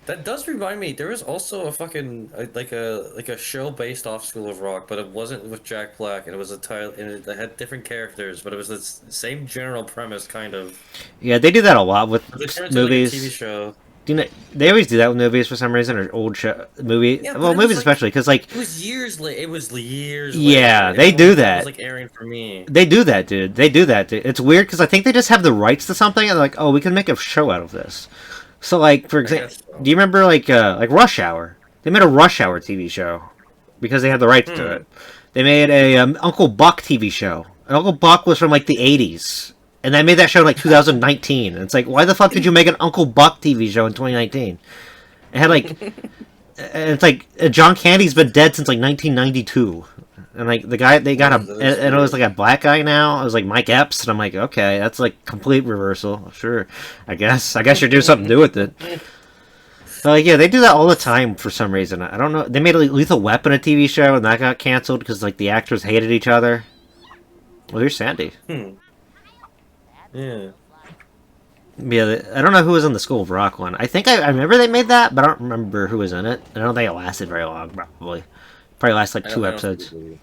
That does remind me. There was also a fucking like a show based off School of Rock, but it wasn't with Jack Black, and it was a title, and it had different characters, but it was the same general premise, kind of. Yeah, they do that a lot with But they turned into like a TV movies. show. Do you know, they always do that with movies for some reason, or old movie. Yeah, but Well, it was movies like especially, because like, it was years late. It was years later, yeah, and they that do was that. like airing for me. They do that, dude. They do that, dude. It's weird because I think they just have the rights to something, and they're like, oh, we can make a show out of this. So, like, for I example, guess so. do you remember like Rush Hour? They made a Rush Hour TV show because they had the rights to Hmm. it. They made a Uncle Buck TV show. And Uncle Buck was from like the '80s, and they made that show in like 2019. And it's like, why the fuck did you make an Uncle Buck TV show in 2019? It had like, it's like John Candy's been dead since like 1992. And like the guy, they got a, That is and it was weird. like a black guy now. It was like Mike Epps, and I'm like, okay, that's like complete reversal. Sure, I guess you're doing something to do with it. So like, yeah, they do that all the time for some reason. I don't know. They made a Lethal Weapon a TV show, and that got canceled because like the actors hated each other. Well, here's Sandy. Hmm. Yeah. Yeah, I don't know who was in the School of Rock one. I think I remember they made that, but I don't remember who was in it. I don't think it lasted very long. Probably lasted like I don't. two I don't think it episodes. did.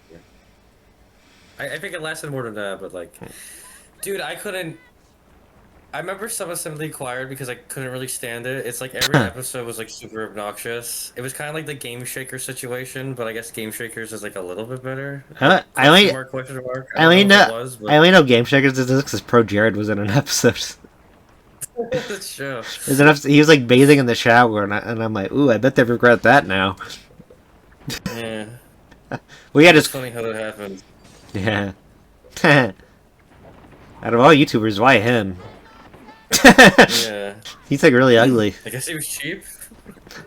I think it lasted more than that, but like, dude, I couldn't. I remember some of Simply Acquired because I couldn't really stand it. It's like every episode was like super obnoxious. It was kind of like the Game Shaker situation, but I guess Game Shakers is like a little bit better. I Question only mark, question mark. I I don't only know if it know was, I but only know Game Shakers did this because Pro Jared was in an episode. that's true. He was like bathing in the shower, and I'm like, ooh, I bet they regret that now. Yeah, We had it's his funny how that happened. yeah. Out of all YouTubers, why him? Yeah, He's like really ugly. I guess he was cheap.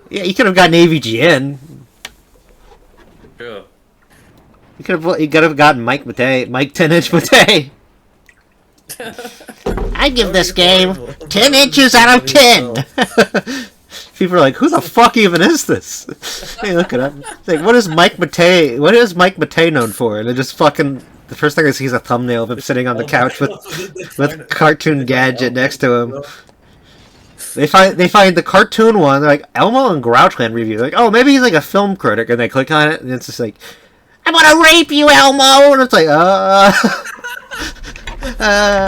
Yeah, he could have gotten AVGN. True. He could have gotten Mike 10-inch Matei. I give That this would be game horrible. 10 That would be inches so out of funny as 10. hell. People are like, who the fuck even is this? Hey, look it up. It's like, what is Mike Matei known for? And it just fucking, the first thing I see is a thumbnail of him sitting on the Oh my couch God. They find with Cartoon they find Gadget Elmo, next to him. bro. They find the cartoon one. They're like Elmo and Grouchland review. They're like, oh, maybe he's like a film critic, and they click on it, and it's just like, I want to rape you, Elmo, and it's like, I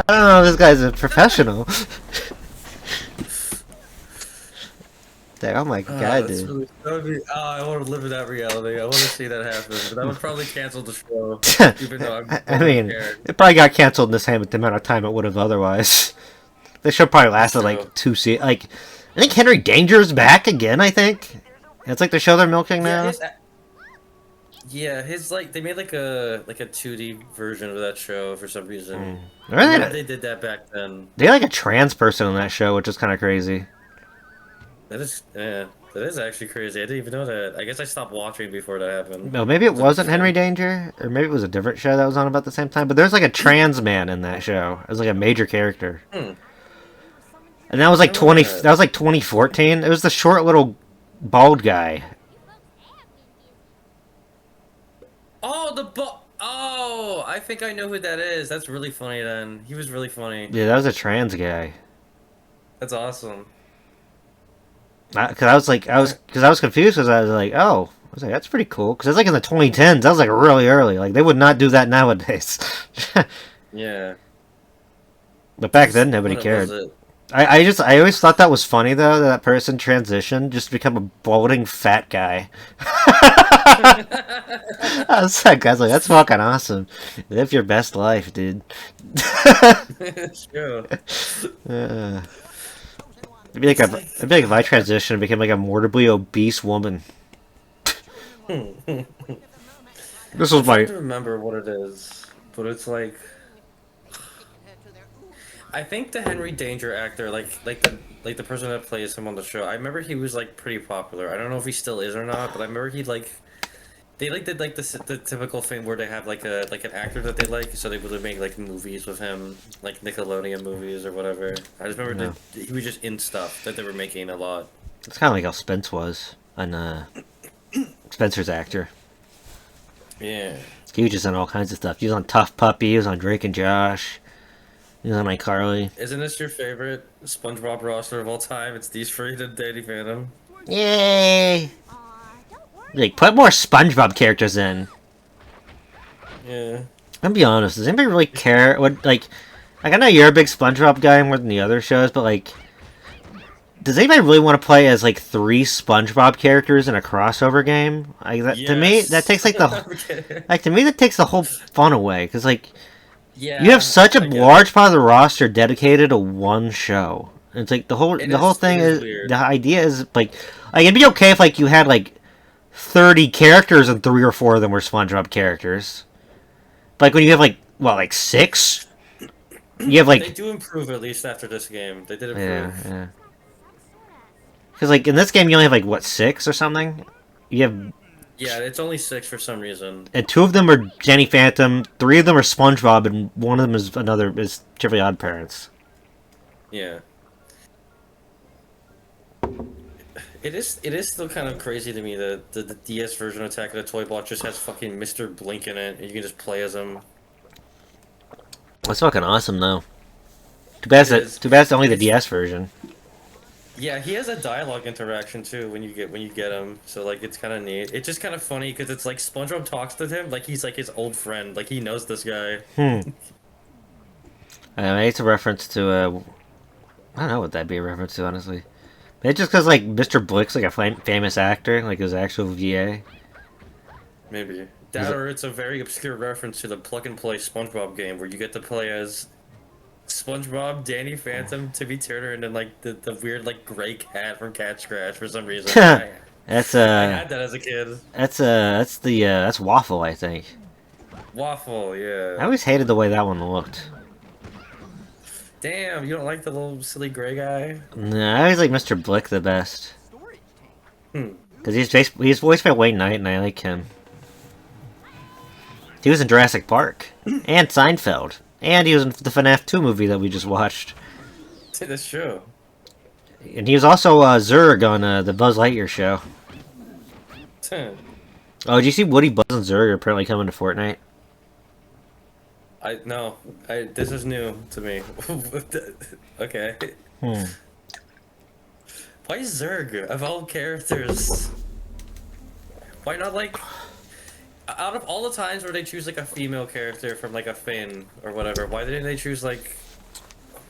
don't know. This guy's a professional. Like, oh my god, That's dude. really, that would be. Oh, I want to live in that reality. I want to see that happen. But that would probably cancel the show, even though I I don't mean, care. it probably got canceled in the same amount of time it would have otherwise. The show probably That's lasted true. like 2 seasons. Like, I think Henry Danger's back again. I think it's like the show they're milking Yeah, now. his like they made like a 2D version of that show for some reason. Or I remember they did that back then. they had like a trans person in that show, which is kind of crazy. That is actually crazy. I didn't even know that. I guess I stopped watching before that happened. No, maybe it Was a wasn't Henry fan. Danger, or maybe it was a different show that was on about the same time. But there's like a trans man in that show. It was like a major character, Hmm. and that was I like remember 20. that. That was like 2014. It was the short little bald guy. Oh, Oh, I think I know who that is. That's really funny. Then he was really funny. Yeah, that was a trans guy. That's awesome. Because I was confused because I was like, oh, I was like, that's pretty cool. Because it's like in the 2010s. That was like really early. Like they would not do that nowadays. Yeah. But back then, nobody What cared. was it? I always thought that was funny though that person transitioned just to become a balding fat guy. I was like, that's fucking awesome. Live your best life, dude. It's true. Uh, it'd be like if I transitioned and became like a morbidly obese woman. I'm This was trying my to remember what it is, but it's like I think the Henry Danger actor, like the person that plays him on the show. I remember he was like pretty popular. I don't know if he still is or not, but I remember he like they like did like the typical thing where they have like an actor that they like, so they would make like movies with him, like Nickelodeon movies or whatever. I just remember no. that he was just in stuff that they were making a lot. It's kind of like how Spence was on Spencer's actor. Yeah. He was just on all kinds of stuff. He was on Tough Puppy. He was on Drake and Josh. He was on iCarly. Isn't this your favorite SpongeBob roster of all time? It's these three and Danny Phantom. Yay! Like, put more SpongeBob characters in. Yeah. I'm be honest, does anybody really care what, like, I know you're a big SpongeBob guy more than the other shows, but, like, does anybody really want to play as, like, 3 SpongeBob characters in a crossover game? Like, that, to me, that takes, like, the, like, to me, that takes the whole fun away, because, like, Yeah, you have such a I get large part of the roster dedicated to one show. And it's like the whole thing it is is weird. the idea is like it'd be okay if like you had like 30 characters and 3 or 4 of them were SpongeBob characters. But like when you have like like 6, you have like They do improve at least after this game. They did improve. yeah. Because like in this game you only have like what 6 or something. You have Yeah, it's only 6 for some reason. and 2 of them are Danny Phantom, 3 of them are SpongeBob, and 1 of them is Chippy Odd Parents. Yeah. It is still kind of crazy to me that the DS version of Attack of the Toy Block just has fucking Mr. Blink in it, and you can just play as him. That's fucking awesome though. Too bad it's only the DS version. Yeah, he has a dialogue interaction too when you get him. So like it's kind of neat. It's just kind of funny because it's like SpongeBob talks to him like he's like his old friend. Like he knows this guy. It's a reference to I don't know what that'd be a reference to honestly. It's just because like Mr. Blick's like a famous actor, like his actual VA. Maybe that, or it's a very obscure reference to the plug and play SpongeBob game where you get to play as SpongeBob, Danny Phantom, Timmy Turner, and then like the weird like gray cat from Cat Scratch for some reason. I That's had that as a kid. that's Waffle, I think. Waffle, yeah. I always hated the way that one looked. Damn, you don't like the little silly gray guy? No, I always like Mr. Blick the best. Hmm. Because he's voiced by Wayne Knight, and I like him. He was in Jurassic Park and Seinfeld, and he was in the FNAF 2 movie that we just watched. That's true. And he was also Zurg on the Buzz Lightyear show. Oh, did you see Woody, Buzz, and Zurg are apparently coming to Fortnite? This is new to me. Okay. Why Zurg of all characters? Why not like out of all the times where they choose like a female character from like a Finn or whatever? Why didn't they choose like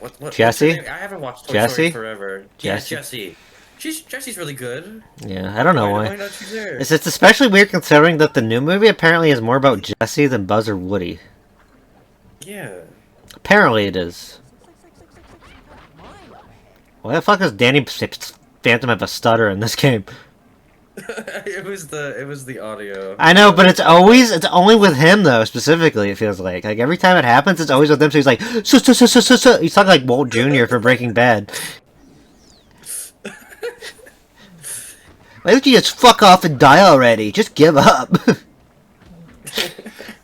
what Jessie? I haven't watched Toy Jessie? Story forever. Jessie? Yeah, Jessie. Jesse's really good. Yeah, I don't know why. Why not choose her? It's especially weird considering that the new movie apparently is more about Jessie than Buzz or Woody. Yeah. Apparently it is. Why the fuck does Danny Phantom have a stutter in this game? it was the audio. I know, but it's only with him though, specifically, it feels like. Like every time it happens, it's always with him, so he's like, he's talking like Walt Jr. from Breaking Bad. Why don't you just fuck off and die already? Just give up.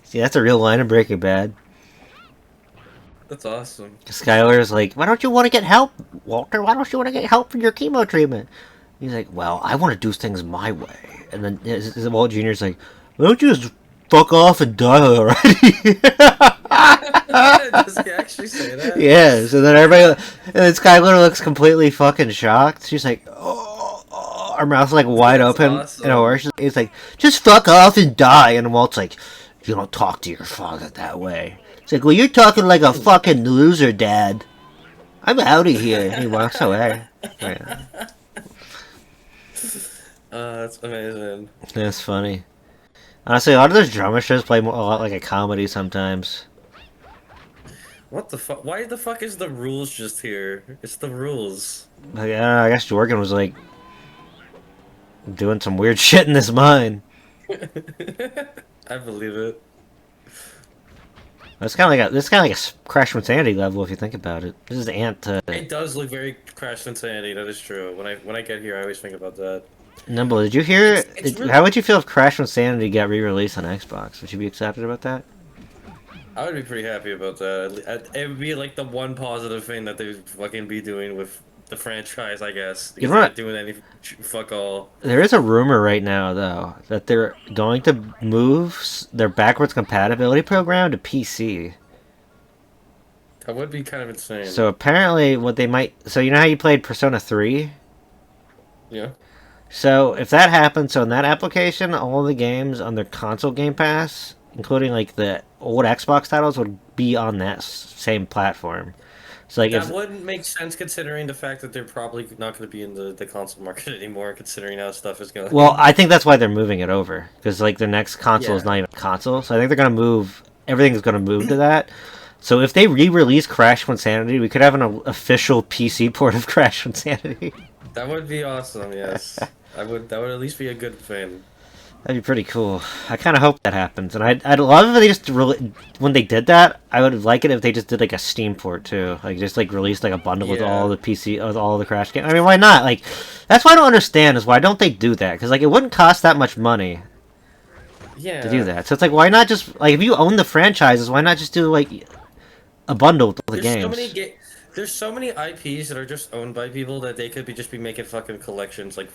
See, that's a real line in Breaking Bad. That's awesome. Skylar's like, why don't you want to get help, Walter? Why don't you want to get help from your chemo treatment? He's like, well, I want to do things my way. And then Walt Jr.'s like, why don't you just fuck off and die already? Does he actually say that? Yeah, so then and then Skylar looks completely fucking shocked. She's like, oh, her mouth's like wide open. Awesome. You know, he's like, just fuck off and die. And Walt's like, you don't talk to your father that way. It's like, well, you're talking like a fucking loser, Dad. I'm out of here. And he walks away. Yeah. That's amazing. That's funny. Honestly, a lot of those drama shows play a lot like a comedy sometimes. What the fuck? Why the fuck is the rules just here? It's the rules. Like, I don't know, I guess Jorgen was like doing some weird shit in his mind. I believe it. It's kind of like a Crash from Sanity level if you think about it. This is It does look very Crash Insanity. That is true. When I get here, I always think about that. Nimble, did you hear? Really... How would you feel if Crash from Sanity got re-released on Xbox? Would you be excited about that? I would be pretty happy about that. It would be like the one positive thing that they would fucking be doing with the franchise, I guess. You Because know they're what? not doing any fuck all. There is a rumor right now, though, that they're going to move their backwards compatibility program to PC. That would be kind of insane. So apparently, what they might... So you know how you played Persona 3? Yeah. So if that happens, so in that application, all the games on their console Game Pass, including like the old Xbox titles, would be on that same platform. So like That if wouldn't make sense considering the fact that they're probably not going to be in the console market anymore, considering how stuff is well, going. I think that's why they're moving it over because like their next console is Yeah. not even a console. So I think they're gonna move everything's gonna move to that. So if they re-release Crash Insanity, we could have an official PC port of Crash Insanity. That would be awesome, yes. I would. That would at least be a good thing. That'd be pretty cool. I kind of hope that happens, and I'd love if they just when they did that. I would like it if they just did like a Steam port too, like just like released like a bundle with all Yeah. the PC with all the Crash games. I mean, why not? Like, that's why I don't understand is why don't they do that? Because like it wouldn't cost that much money Yeah. to do that. So it's like why not just like if you own the franchises, why not just do like a bundle with all the There's games? so many There's so many IPs that are just owned by people that they could be just be making fucking collections. Like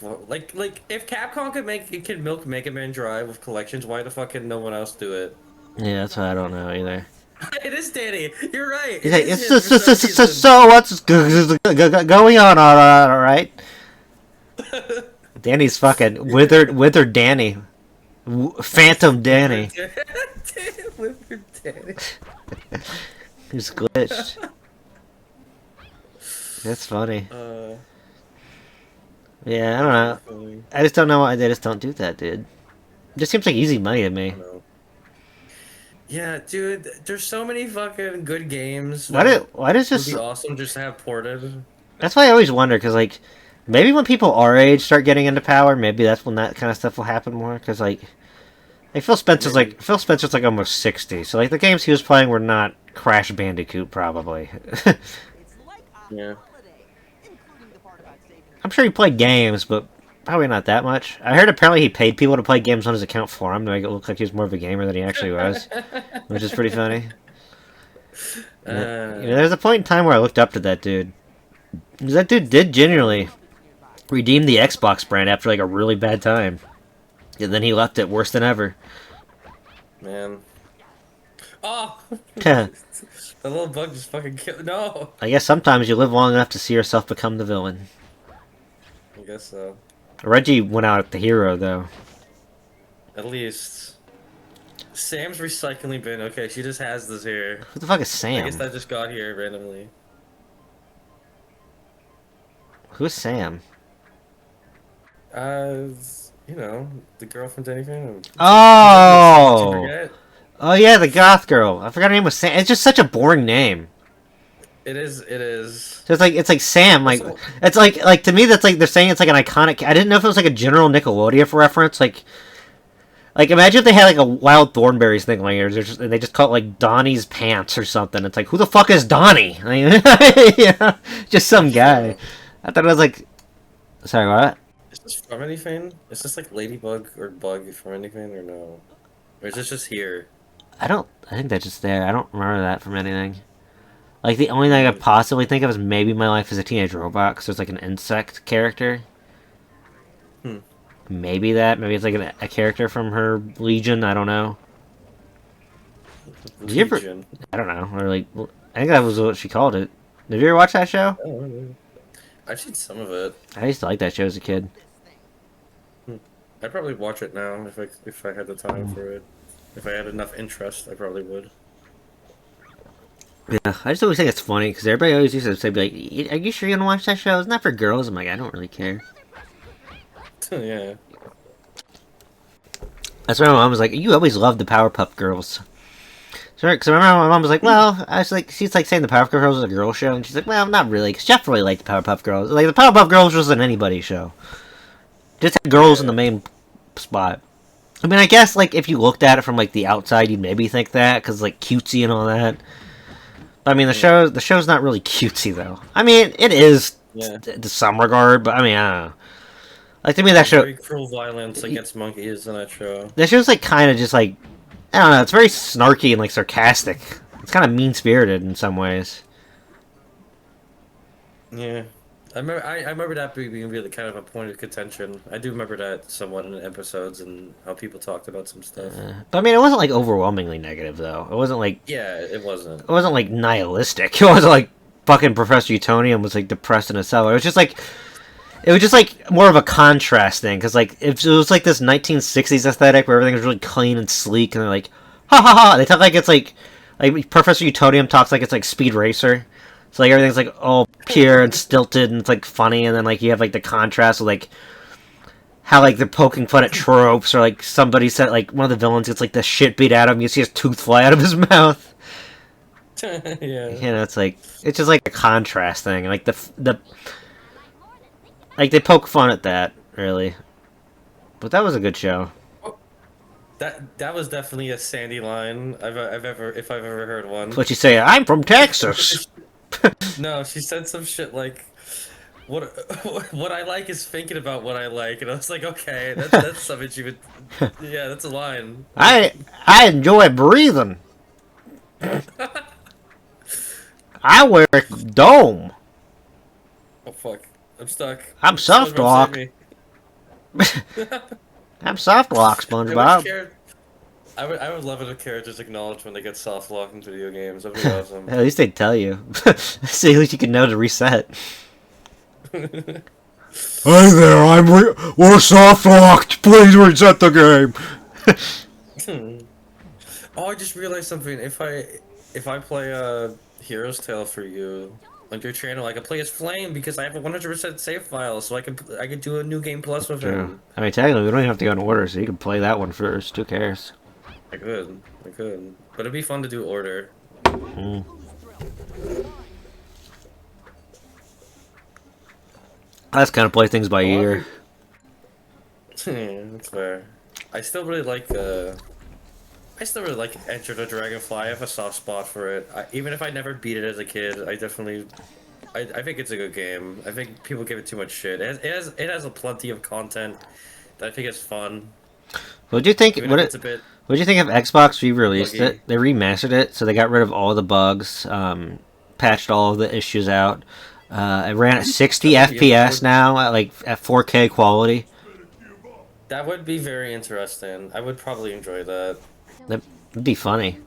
if Capcom could milk Mega Man Drive with collections, why the fuck can no one else do it? Yeah, that's what I don't know either. It is Danny. You're right. He's It like, is it's him for some reason. so what's going on? All right. Danny's fucking withered Danny, Phantom Danny. Withered Danny. He's glitched. That's funny. Yeah, I don't know. Funny. I just don't know why they just don't do that, dude. It just seems like easy money to me. Yeah, dude. There's so many fucking good games. Why does Would just? be awesome just to have ported. That's why I always wonder, because like, maybe when people our age start getting into Power, maybe that's when that kind of stuff will happen more. Because like Phil Spencer's like almost 60, so like the games he was playing were not Crash Bandicoot, probably. Yeah. I'm sure he played games, but probably not that much. I heard apparently he paid people to play games on his account for him to make it look like he was more of a gamer than he actually was, which is pretty funny. There's a point in time where I looked up to that dude. 'Cause that dude did genuinely redeem the Xbox brand after like a really bad time, and then he left it worse than ever. Man. Oh! I The little bug just fucking killed. No! guess sometimes you live long enough to see yourself become the villain. I guess so. Reggie went out the hero though. At least. Sam's recycling bin. Okay, she just has this here. Who the fuck is I Sam? guess that just got here randomly. Who's Sam? You know, the girl from Danny Phantom. Did you Oh! forget? Oh yeah, the goth girl. I forgot her name was Sam. It's just such a boring name. It is. So it's like Sam. Like it's like to me that's like they're saying it's like an iconic. I didn't know if it was like a general Nickelodeon reference. Like imagine if they had like a Wild Thornberries thing like and they just call it like Donnie's Pants or something. It's like who the fuck is Donnie? I mean, yeah, just some guy. I thought it was like. Sorry, what? Is this from anything? Is this like Ladybug or Bug from anything or no? Or is this just here? I think that's just there. I don't remember that from anything. Like, the only thing I could possibly think of is maybe My Life as a Teenage Robot, because there's, like, an insect character. Maybe that. Maybe it's, like, a character from her Legion. I don't know. Did you ever... I don't know. Or, like... I think that was what she called it. Did you ever watch that show? Oh, I've seen some of it. I used to like that show as a kid. I'd probably watch it now if I had the time for it. If I had enough interest, I probably would. Yeah, I just always think it's funny, because everybody always used to say, like, are you sure you're gonna watch that show? Isn't that for girls? I'm like, I don't really care. Yeah. That's why my mom was like, you always loved the Powerpuff Girls. Because I remember my mom was like, well, I was like, she's like saying the Powerpuff Girls was a girl show, and she's like, well, not really, because Jeff really liked the Powerpuff Girls. Like, the Powerpuff Girls was an anybody show. Just had girls in the main spot. I mean, I guess, like, if you looked at it from, like, the outside, you'd maybe think that, because, like, cutesy and all that. But, I mean, the show's not really cutesy, though. I mean, it is to some regard, but, I mean, I don't know. Like, to me, that show... Very cruel violence against monkeys in that show. That show's, like, kind of just, like... I don't know, it's very snarky and, like, sarcastic. It's kind of mean-spirited in some ways. Yeah. I remember that being really kind of a point of contention. I do remember that somewhat in the episodes and how people talked about some stuff. But I mean, it wasn't like overwhelmingly negative though. It wasn't like it wasn't. It wasn't like nihilistic. It wasn't like fucking Professor Utonium was like depressed in a cellar. It was just like It was just like more of a contrast thing, because like if it was like this 1960s aesthetic where everything was really clean and sleek, and they're like, ha ha ha. They talk like it's like Professor Utonium talks like it's like Speed Racer. So like everything's like all pure and stilted and it's like funny, and then like you have like the contrast of like how like they're poking fun at tropes, or like somebody said like one of the villains gets like the shit beat out of him, you see his tooth fly out of his mouth. Yeah. You know, it's just like a contrast thing. Like the like they poke fun at that really, but that was a good show. That was definitely a Sandy line I've ever heard one. What you say? I'm from Texas. No, she said some shit like, "What what I like is thinking about what I like," and I was like, "Okay, that's something she would." Yeah, that's a line. I enjoy breathing. I wear a dome. Oh fuck, I'm stuck. I'm soft lock. I'm soft lock, SpongeBob. I would love it if characters acknowledge when they get soft locked in video games. That'd be awesome. At least they'd tell you. So at least you can know to reset. Hey there, we're soft locked. Please reset the game. Oh, I just realized something. If I play a Hero's Tale for you on your channel, I can play as Flame because I have a 100% save file, so I could do a new game plus with him. I mean, technically, we don't even have to go in order, so you can play that one first. Who cares? I could, but it'd be fun to do order. Mm. I just kind of play things by ear. That's fair. I still really like Enter the Dragonfly. I have a soft spot for it. Even if I never beat it as a kid, I definitely, I think it's a good game. I think people give it too much shit. It has a plenty of content that I think is fun. What do you think? What do you think of Xbox re-released it? They remastered it, so they got rid of all the bugs, patched all of the issues out. It ran at 60 FPS now, at 4K quality. That would be very interesting. I would probably enjoy that. That would be funny.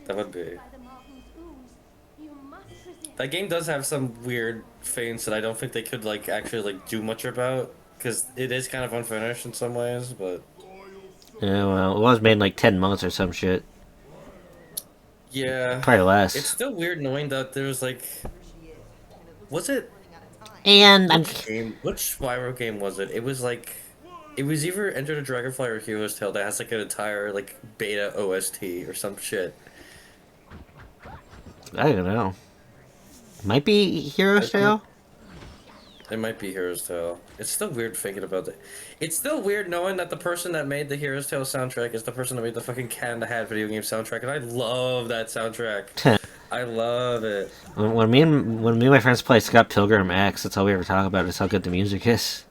That would be. That game does have some weird things that I don't think they could actually do much about, because it is kind of unfinished in some ways, but. Yeah, well, it was made in like 10 months or some shit. Yeah. Probably less. It's still weird knowing that there's was it? And Which Spyro game was it? It was it was either Enter the Dragonfly or Hero's Tale that has an entire beta OST or some shit. I don't know. Might be Hero's Tale? It might be Hero's Tale. It's still weird thinking about that. It's still weird knowing that the person that made the Hero's Tale soundtrack is the person that made the fucking Cat in the Hat video game soundtrack, and I love that soundtrack. I love it. When me and my friends play Scott Pilgrim X, that's all we ever talk about is how good the music is.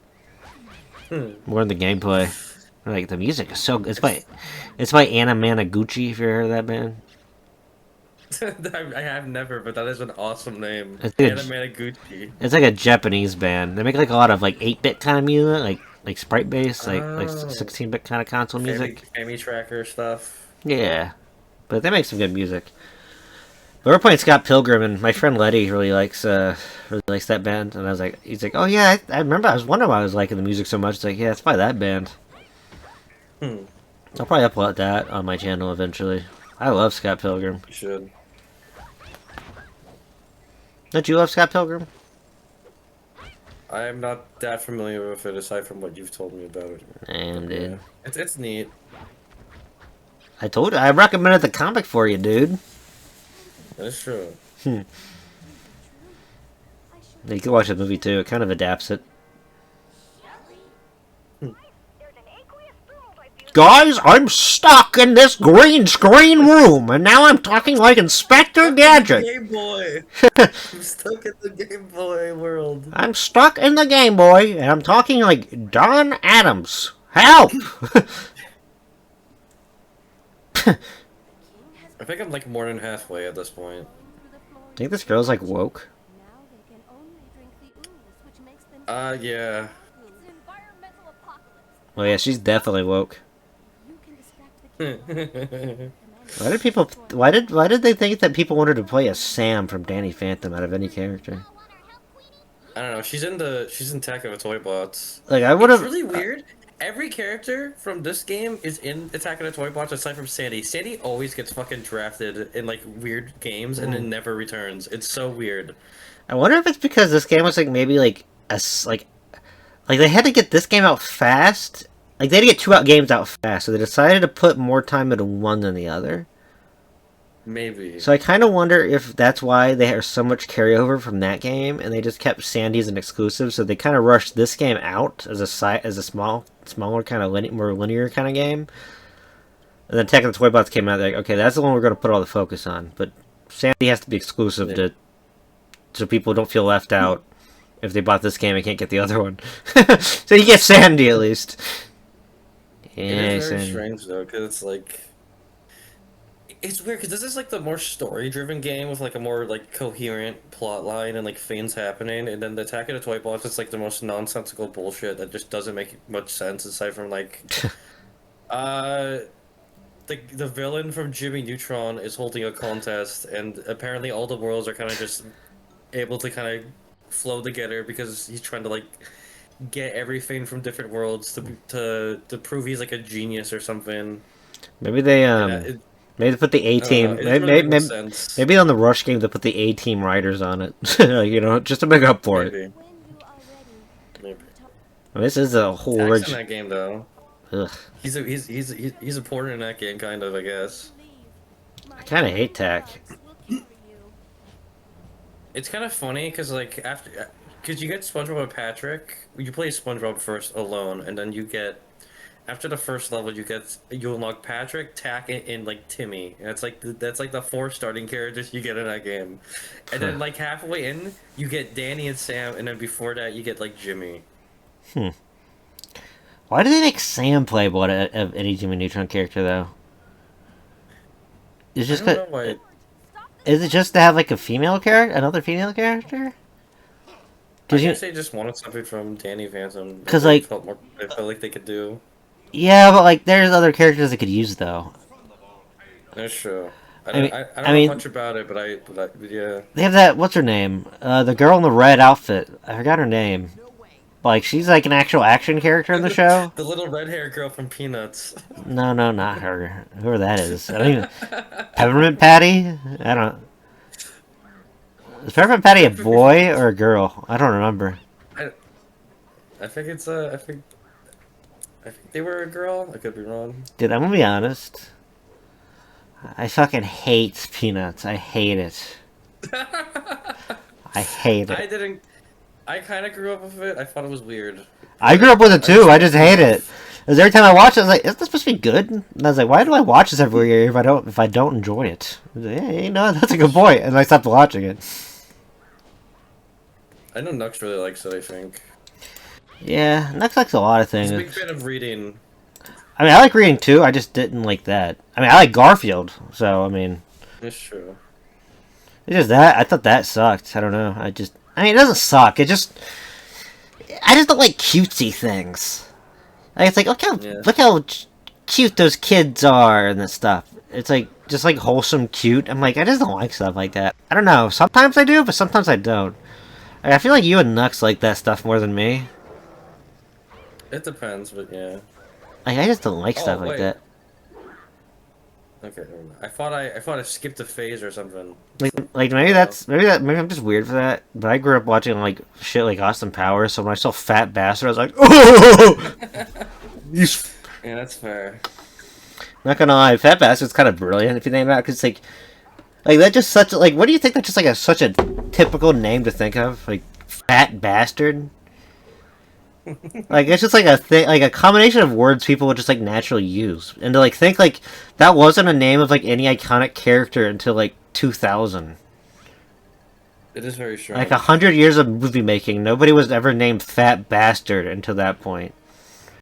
More than the gameplay. Like, the music is so good. It's by Anna Managuchi, if you ever heard of that band. I have never, but that is an awesome name. Anna Managuchi. It's like a Japanese band. They make a lot of 8-bit kind of music, like sprite based, like 16-bit kind of console music. Family Tracker stuff. Yeah, but they make some good music. But we're playing Scott Pilgrim, and my friend Letty really likes that band, and he's like, oh yeah, I remember. I was wondering why I was liking the music so much. It's like, yeah, it's by that band. I'll probably upload that on my channel eventually. I love Scott Pilgrim. You should. Don't you love Scott Pilgrim? I am not that familiar with it aside from what you've told me about it. Damn, dude. Yeah. It's neat. I told you, I recommended the comic for you, dude. That is true. You can watch the movie too. It kind of adapts it. Guys, I'm stuck in this green screen room, and now I'm talking like Inspector Gadget. Game Boy. I'm stuck in the Game Boy world. I'm stuck in the Game Boy, and I'm talking like Don Adams. Help! I think I'm more than halfway at this point. I think this girl's woke. Yeah. Oh yeah, she's definitely woke. Why did they think that people wanted to play as Sam from Danny Phantom out of any character? I don't know. She's in Attack of the Toy Bots. Like I would It's have. really weird. Every character from this game is in Attack of the Toy Bots aside from Sandy. Sandy always gets fucking drafted in like weird games and then never returns. It's so weird. I wonder if it's because this game was like maybe like like they had to get this game out fast. Like they had to get two games out fast, so they decided to put more time into one than the other. Maybe. So I kind of wonder if that's why they have so much carryover from that game, and they just kept Sandy as an exclusive. So they kind of rushed this game out as a smaller kind of more linear kind of game. And then Attack of the Toy Bots came out. Like, okay, that's the one we're going to put all the focus on. But Sandy has to be exclusive to so people don't feel left out if they bought this game and can't get the other one. So you get Sandy at least. It Yeah, is very Sandy. strange though, because it's like it's weird because this is like the more story-driven game with like a more like coherent plot line and like things happening, and then the Attack of the Toy Bots is like the most nonsensical bullshit that just doesn't make much sense aside from like uh the villain from Jimmy Neutron is holding a contest, and apparently all the worlds are kind of just able to kind of flow together because he's trying to like get everything from different worlds to prove he's like a genius or something. Maybe they And maybe they put the A I don't know. team. It doesn't really make no Maybe, sense. maybe on the Rush game they put the A team writers on it. You know, just to make up for it. Maybe. Maybe. This is a whole Tax in that game though. Ugh. He's important in that game, kind of, I guess. I kind of hate Tack. It's kind of funny because like because you get SpongeBob and Patrick, you play SpongeBob first alone, and then you get after the first level you unlock Patrick, Tack, and like Timmy, and it's like that's like the four starting characters you get in that game, and then like halfway in you get Danny and Sam, and then before that you get like Jimmy. Why do they make Sam playable of any Jimmy Neutron character though? It's I just don't know why. is it just to have like a female character, another female character? I Cause guess they just wanted something from Danny Phantom. that 'cause, they like- they felt like they could do. Yeah, but like there's other characters they could use though. That's true. I mean- don't, I I don't mean- know much about it, but yeah. They have that. What's her name? The girl in the red outfit. I forgot her name. Like she's like an actual action character in the show. The little red hair girl from Peanuts. No, not her. Whoever that is. I don't even. Peppermint Patty. I don't. Is Peppermint Patty a boy or a girl? I don't remember. I think it's I think they were a girl. I could be wrong. Dude, I'm gonna be honest. I fucking hate Peanuts. I hate it. I hate I it. didn't. I kind of grew up with it. I thought it was weird. I grew up with it too. I just hate it. Because every time I watch it, I was like, "Is this supposed to be good?" And I was like, "Why do I watch this every year if I don't enjoy it?" I was like, yeah, you know, that's a good point. And I stopped watching it. I know Nux really likes it. I think. Yeah, Nux likes a lot of things. He's a big fan of reading. I mean, I like reading too. I just didn't like that. I mean, I like Garfield. So I mean, It's true. it's just that I thought that sucked. I don't know. I mean, it doesn't suck. I just don't like cutesy things. Like, it's like look how cute those kids are and this stuff. It's like just like wholesome cute. I'm like, I just don't like stuff like that. I don't know. Sometimes I do, but sometimes I don't. Like, I feel like you and Nux like that stuff more than me. It depends, but yeah. Like, I just don't like Oh, stuff like wait. that. Okay, never mind. I thought I skipped a phase or something. Like maybe maybe I'm just weird for that. But I grew up watching like shit like Austin Powers, so when I saw Fat Bastard, I was like, oh! Yeah, that's fair. Not gonna lie, Fat Bastard's kind of brilliant if you think about it, because like that just such like what do you think that's just like such a typical name to think of, like Fat Bastard. Like it's just like a thing, like a combination of words people would just like naturally use, and to like think like that wasn't a name of like any iconic character until like 2000. It is very strange. Like 100 years of movie making, nobody was ever named Fat Bastard until that point.